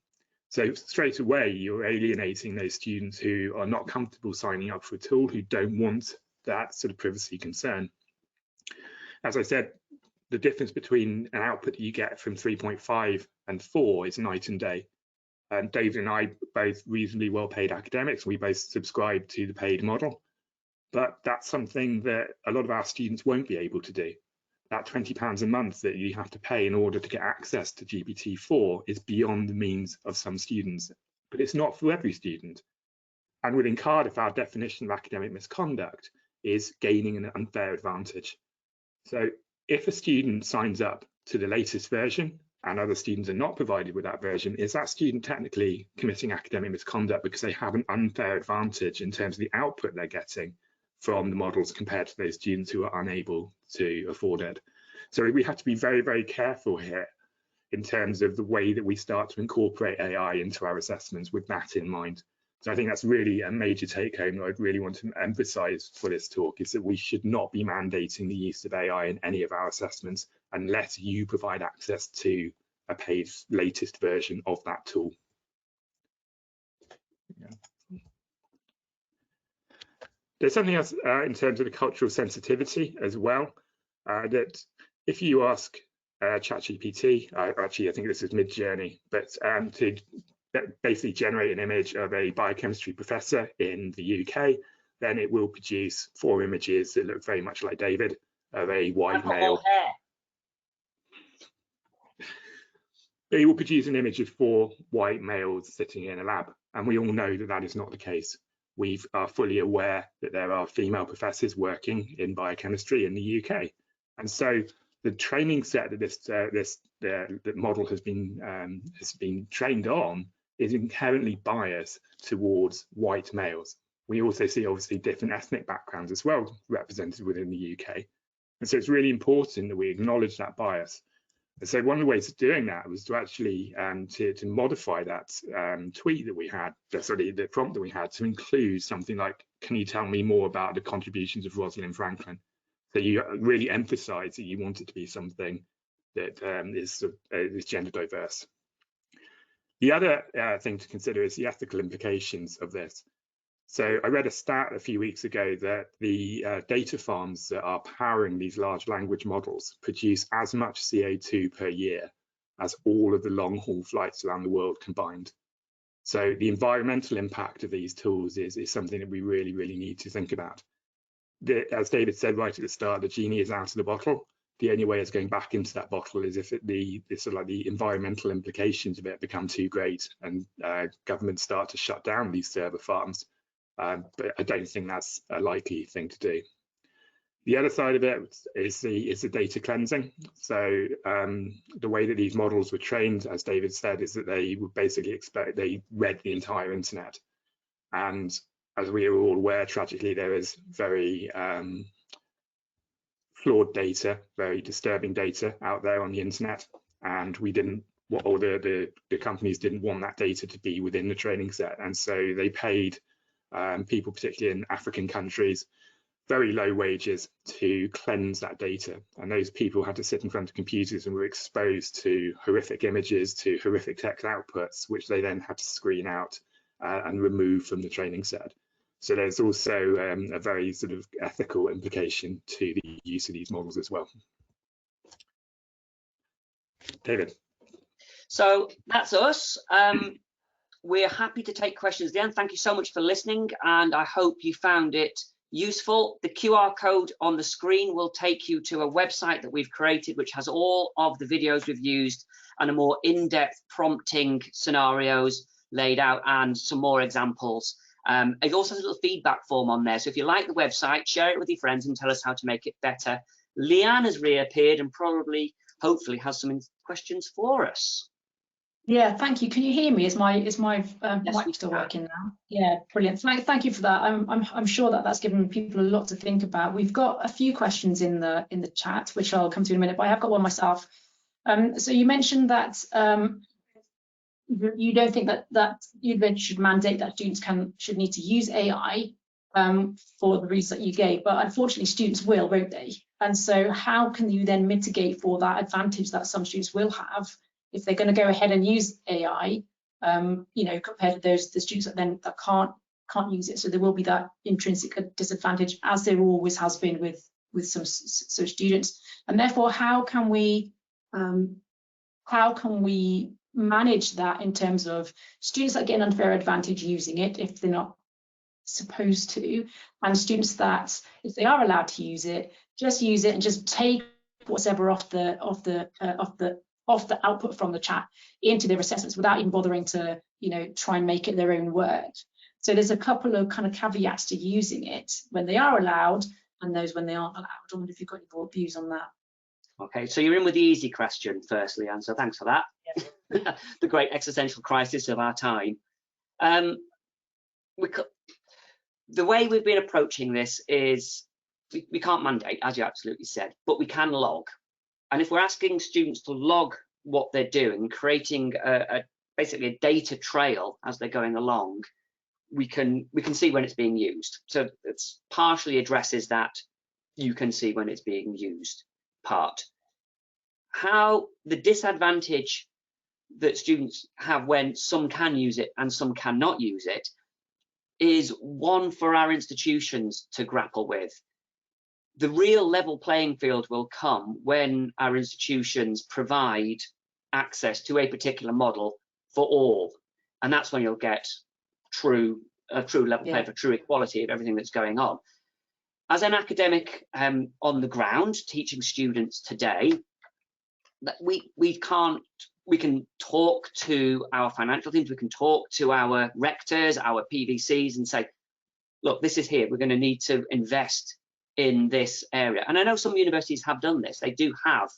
So straight away, you're alienating those students who are not comfortable signing up for a tool, who don't want that sort of privacy concern. As I said, the difference between an output that you get from 3.5 and 4 is night and day. And David and I, both reasonably well-paid academics, we both subscribe to the paid model. But that's something that a lot of our students won't be able to do. That £20 a month that you have to pay in order to get access to GPT-4 is beyond the means of some students, but it's not for every student. And within Cardiff, our definition of academic misconduct is gaining an unfair advantage. So if a student signs up to the latest version and other students are not provided with that version, is that student technically committing academic misconduct because they have an unfair advantage in terms of the output they're getting from the models compared to those students who are unable to afford it? So we have to be very, very careful here in terms of the way that we start to incorporate AI into our assessments with that in mind. So I think that's really a major take home that I'd really want to emphasize for this talk, is that we should not be mandating the use of AI in any of our assessments unless you provide access to a paid latest version of that tool. Yeah. There's something else in terms of the cultural sensitivity as well, that if you ask ChatGPT, actually I think this is mid-journey, but to basically generate an image of a biochemistry professor in the UK, then it will produce 4 images that look very much like David, of a white male. It will produce an image of 4 white males sitting in a lab, and we all know that that is not the case. We are fully aware that there are female professors working in biochemistry in the UK, and so the training set that the model has been trained on is inherently biased towards white males. We also see obviously different ethnic backgrounds as well represented within the UK, and so it's really important that we acknowledge that bias. And so one of the ways of doing that was to actually to modify that tweet that we had, the prompt that we had, to include something like, can you tell me more about the contributions of Rosalind Franklin? So you really emphasize that you want it to be something that is gender diverse. The other thing to consider is the ethical implications of this. So I read a stat a few weeks ago that the data farms that are powering these large language models produce as much CO2 per year as all of the long haul flights around the world combined. So the environmental impact of these tools is something that we really, really need to think about. As David said right at the start, the genie is out of the bottle. The only way it's going back into that bottle is if the environmental implications of it become too great and governments start to shut down these server farms. But I don't think that's a likely thing to do. The other side of it is the data cleansing. So the way that these models were trained, as David said, is that they would basically they read the entire internet. And as we are all aware, tragically, there is very flawed data, very disturbing data out there on the internet. And we didn't, or the companies didn't want that data to be within the training set. And so they paid people, particularly in African countries, very low wages to cleanse that data. And those people had to sit in front of computers and were exposed to horrific images, to horrific text outputs, which they then had to screen out and remove from the training set. So there's also a very sort of ethical implication to the use of these models as well. David. So that's us. We're happy to take questions at the end. Thank you so much for listening, and I hope you found it useful. The QR code on the screen will take you to a website that we've created, which has all of the videos we've used and a more in-depth prompting scenarios, laid out and some more examples. It also has a little feedback form on there. So if you like the website, share it with your friends and tell us how to make it better. Leanne has reappeared and probably, hopefully, has some questions for us. Yeah, thank you. Can you hear me? Is my Yes, mic still working now? Yeah, brilliant. Thank you for that. I'm sure that that's given people a lot to think about. We've got a few questions in the chat, which I'll come to in a minute, but I have got one myself. So you mentioned that you don't think that university should mandate that students should need to use AI for the reasons that you gave, but unfortunately students will, won't they? And so how can you then mitigate for that advantage that some students will have if they're going to go ahead and use AI, you know, compared to the students that can't use it? So there will be that intrinsic disadvantage, as there always has been with some students. And therefore, how can we manage that in terms of students that get an unfair advantage using it if they're not supposed to, and students that, if they are allowed to use it and just take whatever off the output from the chat into their assessments without even bothering to, you know, try and make it their own word. So there's a couple of kind of caveats to using it when they are allowed and those when they aren't allowed. I wonder if you've got any more views on that. Okay, so you're in with the easy question firstly, Anne, so thanks for that. Yeah. The great existential crisis of our time. The way we've been approaching this is we can't mandate, as you absolutely said, but we can log. And if we're asking students to log what they're doing, creating basically a data trail as they're going along, we can see when it's being used. So it's partially addresses that you can see when it's being used part. How the disadvantage that students have when some can use it and some cannot use it is one for our institutions to grapple with. The real level playing field will come when our institutions provide access to a particular model for all, and that's when you'll get a true level play for true equality of everything that's going on. As an academic on the ground teaching students today, we can talk to our financial teams, we can talk to our rectors, our PVCs, and say, look, this is here, we're going to need to invest in this area. And I know some universities have done this. They do have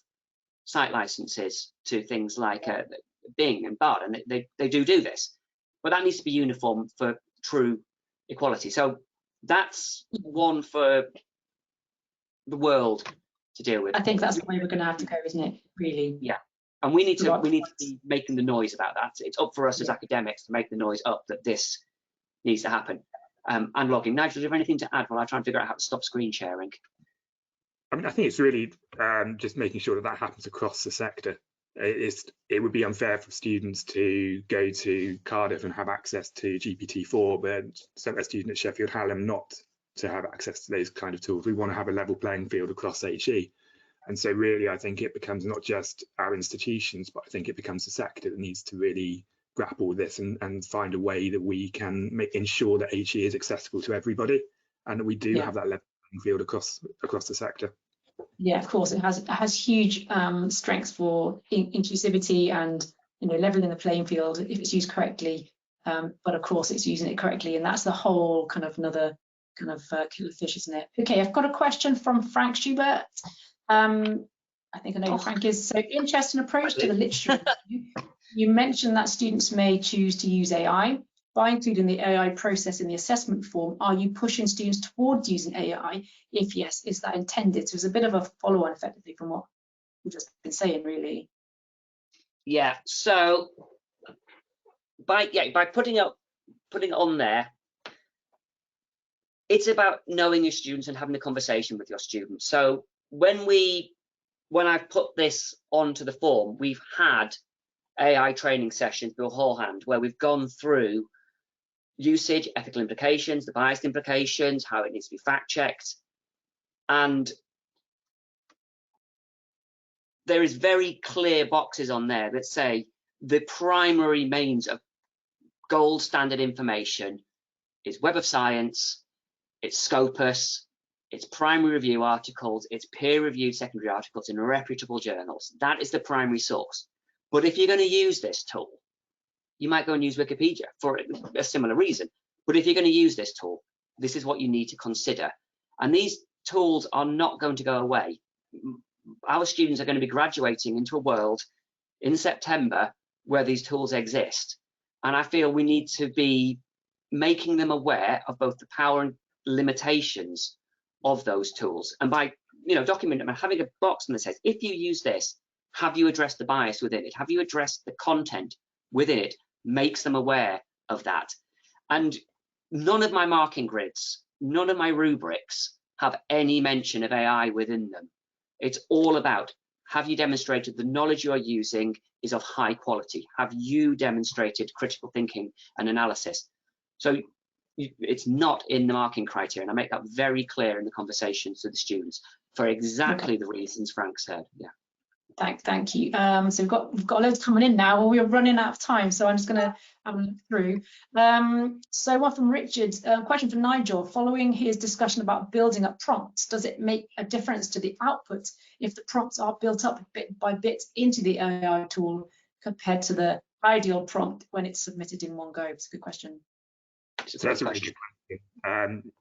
site licenses to things like Bing and Bard, and they do this, but that needs to be uniform for true equality. So that's one for the world to deal with. I think that's the way we're going to have to go, isn't it? Really? Yeah. And we need to be making the noise about that. It's up for us as academics to make the noise up that this needs to happen. And logging. Nigel, do you have anything to add while I try and figure out how to stop screen sharing? I mean, I think it's really just making sure that happens across the sector. It would be unfair for students to go to Cardiff and have access to GPT-4, but sent a student at Sheffield Hallam not to have access to those kind of tools. We want to have a level playing field across HE. And so really, I think it becomes not just our institutions, but I think it becomes the sector that needs to really grapple with this and find a way that we can ensure that HE is accessible to everybody and that we do have that level playing field across the sector. Yeah, of course, it has huge strengths for inclusivity and, you know, leveling the playing field if it's used correctly. But of course, it's using it correctly, and that's the whole kind of another kind of killer fish, isn't it? Okay, I've got a question from Frank Schubert. I think I know who Frank is. So, interesting approach to the literature review. You mentioned that students may choose to use AI. By including the AI process in the assessment form, are you pushing students towards using AI? If yes, is that intended? So it's a bit of a follow-on, effectively, from what we've just been saying, really. Yeah. So by putting it on there, it's about knowing your students and having a conversation with your students. So when I've put this onto the form, we've had AI training sessions beforehand where we've gone through usage, ethical implications, the biased implications, how it needs to be fact-checked. And there is very clear boxes on there that say the primary means of gold standard information is Web of Science, it's Scopus, it's primary review articles, it's peer-reviewed secondary articles in reputable journals. That is the primary source. But if you're going to use this tool, You might go and use Wikipedia for a similar reason. But if you're going to use this tool, this is what you need to consider. And these tools are not going to go away. Our students are going to be graduating into a world in September where these tools exist. And I feel we need to be making them aware of both the power and limitations of those tools. And by documenting them and having a box that says, if you use this, have you addressed the bias within it? Have you addressed the content within it? Makes them aware of that. And none of my marking grids, none of my rubrics have any mention of AI within them. It's all about, have you demonstrated the knowledge you are using is of high quality? Have you demonstrated critical thinking and analysis? So it's not in the marking criteria, and I make that very clear in the conversations with the students for exactly the reasons Frank said. Yeah. Thank you. So we've got loads coming in now. Well, we're running out of time, so I'm just going to have a look through. So one from Richard, question for Nigel. Following his discussion about building up prompts, does it make a difference to the output if the prompts are built up bit by bit into the AI tool compared to the ideal prompt when it's submitted in one go? It's a good question. So that's a really good question.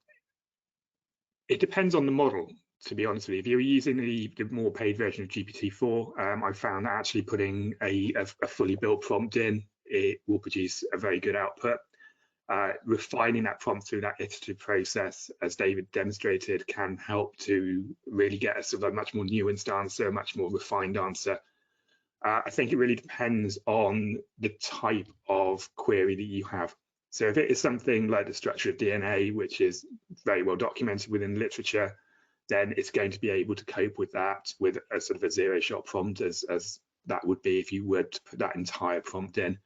It depends on the model, to be honest with you. If you're using the more paid version of GPT-4, I found that actually putting a fully built prompt in, it will produce a very good output. Refining that prompt through that iterative process, as David demonstrated, can help to really get a sort of a much more nuanced answer, a much more refined answer. I think it really depends on the type of query that you have. So if it is something like the structure of DNA, which is very well documented within literature, then it's going to be able to cope with that with a sort of a zero-shot prompt as that would be if you were to put that entire prompt in.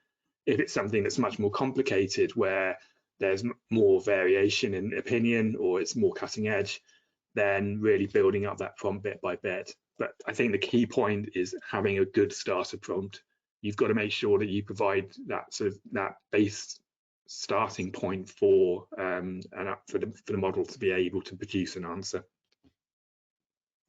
If it's something that's much more complicated, where there's more variation in opinion or it's more cutting edge, then really building up that prompt bit by bit. But I think the key point is having a good starter prompt. You've got to make sure that you provide that sort of that base starting point for the model to be able to produce an answer.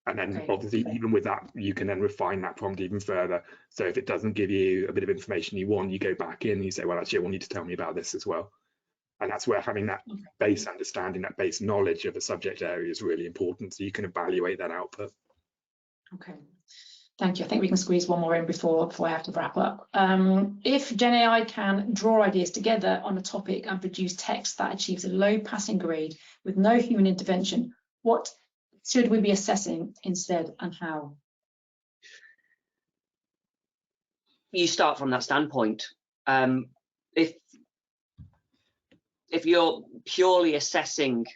And then obviously, even with that, you can then refine that prompt even further. So if it doesn't give you a bit of information you want, you go back in and you say, well, actually, I want you to tell me about this as well. And that's where having that base understanding, that base knowledge of a subject area is really important, so you can evaluate that output. Okay, thank you. I think we can squeeze one more in before I have to wrap up. If GenAI can draw ideas together on a topic and produce text that achieves a low passing grade with no human intervention, what should we be assessing instead, and how? You start from that standpoint. If you're purely assessing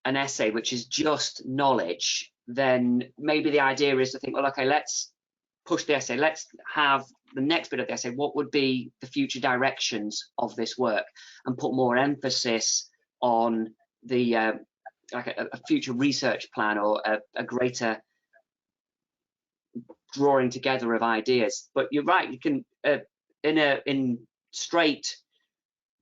an essay which is just knowledge, then maybe the idea is to think, well, okay, let's push the essay. Let's have the next bit of the essay. What would be the future directions of this work, and put more emphasis on the like a future research plan or a greater drawing together of ideas. But you're right, you can in straight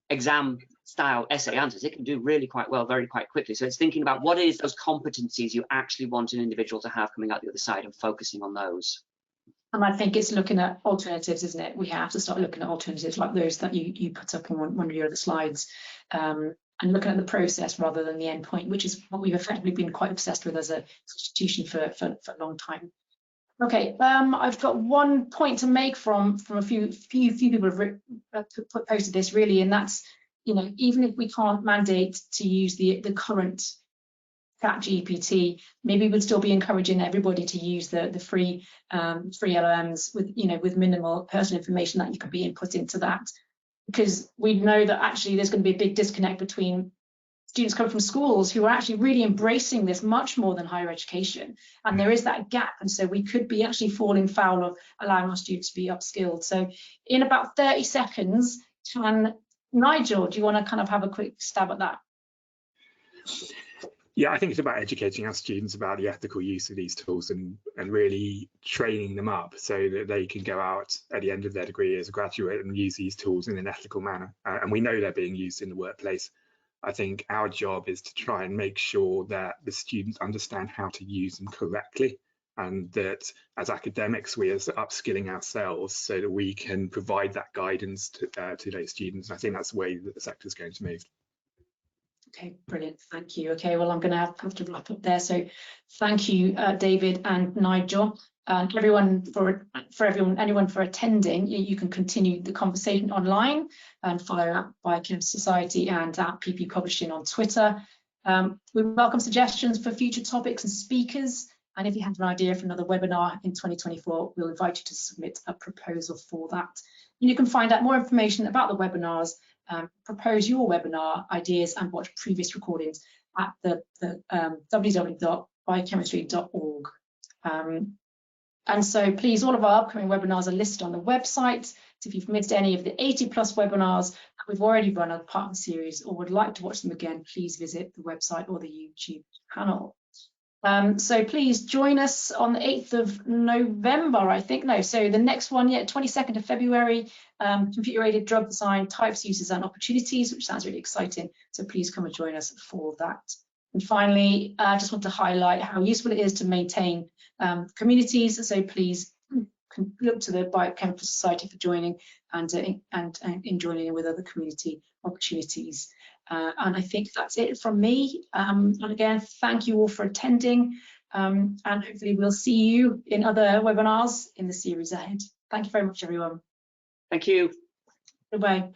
exam style essay answers, it can do really quite well very quite quickly. So it's thinking about what is those competencies you actually want an individual to have coming out the other side and focusing on those. And I think it's looking at alternatives, isn't it? We have to start looking at alternatives like those that you put up on one of your other slides, and looking at the process rather than the end point, which is what we've effectively been quite obsessed with as an institution for a long time. Okay, I've got one point to make from a few people have posted this really, and that's, even if we can't mandate to use the current ChatGPT, maybe we'd still be encouraging everybody to use the free LLMs with minimal personal information that you could be input into that, because we know that actually there's going to be a big disconnect between students coming from schools who are actually really embracing this much more than higher education, and there is that gap, and so we could be actually falling foul of allowing our students to be upskilled. So in about 30 seconds, Nigel, do you want to kind of have a quick stab at that? Yeah, I think it's about educating our students about the ethical use of these tools and really training them up so that they can go out at the end of their degree as a graduate and use these tools in an ethical manner. And we know they're being used in the workplace. I think our job is to try and make sure that the students understand how to use them correctly and that as academics we are upskilling ourselves so that we can provide that guidance to those students. I think that's the way that the sector is going to move. Okay, brilliant. Thank you. Okay, well, I'm going to have to wrap up there. So thank you, David and Nigel, and anyone for attending. You can continue the conversation online and follow Biochemistry Society and at PP Publishing on Twitter. We welcome suggestions for future topics and speakers. And if you have an idea for another webinar in 2024, we'll invite you to submit a proposal for that. And you can find out more information about the webinars, propose your webinar ideas and watch previous recordings at the www.biochemistry.org. And so please, all of our upcoming webinars are listed on the website. So if you've missed any of the 80+ webinars that we've already run as part of the series or would like to watch them again, please visit the website or the YouTube channel. So please join us on the 8th of November, I think. No, so the next one, 22nd of February, computer-aided drug design, types, uses and opportunities, which sounds really exciting. So please come and join us for that. And finally, I just want to highlight how useful it is to maintain communities. So please look to the Biochemistry Society for joining and in joining with other community opportunities. And I think that's it from me. And again, thank you all for attending. And hopefully we'll see you in other webinars in the series ahead. Thank you very much, everyone. Thank you. Goodbye.